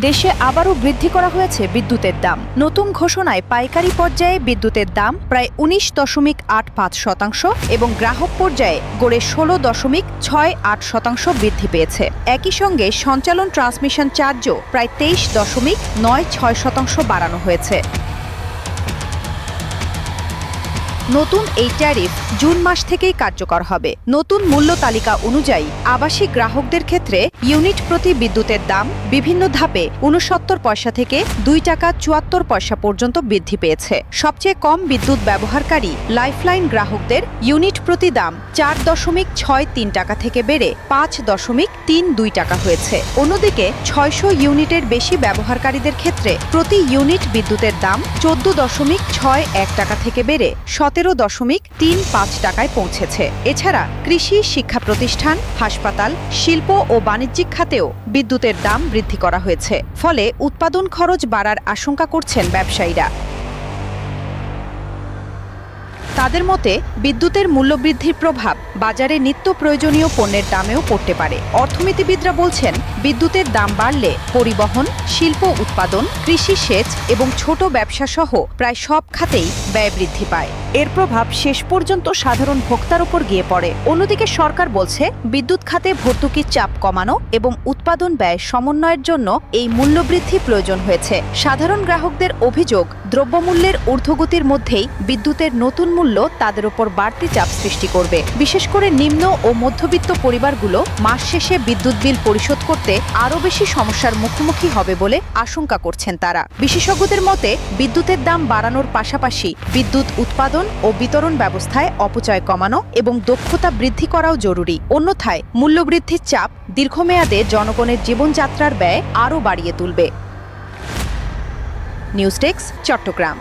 দেশে আবারও বৃদ্ধি করা হয়েছে বিদ্যুতের দাম। নতুন ঘোষণায় পাইকারি পর্যায়ে বিদ্যুতের দাম প্রায় 19.85% এবং গ্রাহক পর্যায়ে গড়ে 16.68% বৃদ্ধি পেয়েছে। একই সঙ্গে সঞ্চালন ট্রান্সমিশন চার্জও প্রায় 23.96% বাড়ানো হয়েছে। নতুন এই ট্যারিফ জুন মাস থেকেই কার্যকর হবে। নতুন মূল্য তালিকা অনুযায়ী আবাসিক গ্রাহকদের ক্ষেত্রে ইউনিট প্রতি বিদ্যুতের দাম বিভিন্ন ধাপে 69 পয়সা থেকে 2 টাকা 74 পয়সা পর্যন্ত বৃদ্ধি পেয়েছে। সবচেয়ে কম বিদ্যুৎ ব্যবহারকারী লাইফলাইন গ্রাহকদের ইউনিট প্রতি দাম 4.63 টাকা থেকে বেড়ে 5.32 টাকা হয়েছে। অন্যদিকে 600 ইউনিটের বেশি ব্যবহারকারীদের ক্ষেত্রে প্রতি ইউনিট বিদ্যুতের দাম 14.61 টাকা থেকে বেড়ে 17.35 টাকায় পৌঁছেছে। এছাড়া কৃষি, শিক্ষা প্রতিষ্ঠান, হাসপাতাল, শিল্প ও বাণিজ্যিক খাতেও বিদ্যুতের দাম বৃদ্ধি করা হয়েছে। ফলে উৎপাদন খরচ বাড়ার আশঙ্কা করছেন ব্যবসায়ীরা। তাদের মতে বিদ্যুতের মূল্যবৃদ্ধির প্রভাব বাজারে নিত্য প্রয়োজনীয় পণ্যের দামেও পড়তে পারে। অর্থনীতিবিদরা বলছেন, বিদ্যুতের দাম বাড়লে পরিবহন, শিল্প উৎপাদন, কৃষি সেচ এবং ছোট ব্যবসা সহ প্রায় সব খাতেই ব্যয় বৃদ্ধি পায়। এর প্রভাব শেষ পর্যন্ত সাধারণ ভোক্তার উপর গিয়ে পড়ে। অন্যদিকে সরকার বলছে, বিদ্যুৎ খাতে ভর্তুকির চাপ কমানো এবং উৎপাদন ব্যয় সমন্বয়ের জন্য এই মূল্যবৃদ্ধি প্রয়োজন হয়েছে। সাধারণ গ্রাহকদের অভিযোগ, দ্রব্যমূল্যের ঊর্ধ্বগতির মধ্যেই বিদ্যুতের নতুন মূল্য তাদের উপর বাড়তি চাপ সৃষ্টি করবে। বিশেষ করে নিম্ন ও মধ্যবিত্ত পরিবারগুলো মাস শেষে বিদ্যুৎ বিল পরিশোধ করতে আরও বেশি সমস্যার মুখোমুখি হবে বলে আশঙ্কা করছেন তারা। বিশেষজ্ঞদের মতে, বিদ্যুতের দাম বাড়ানোর পাশাপাশি বিদ্যুৎ উৎপাদন ও বিতরণ ব্যবস্থায় অপচয় কমানো এবং দক্ষতা বৃদ্ধি করাও জরুরি। অন্যথায় মূল্যবৃদ্ধির চাপ দীর্ঘমেয়াদে জনগণের জীবনযাত্রার ব্যয় আরও বাড়িয়ে তুলবে। News desk, Chittagong.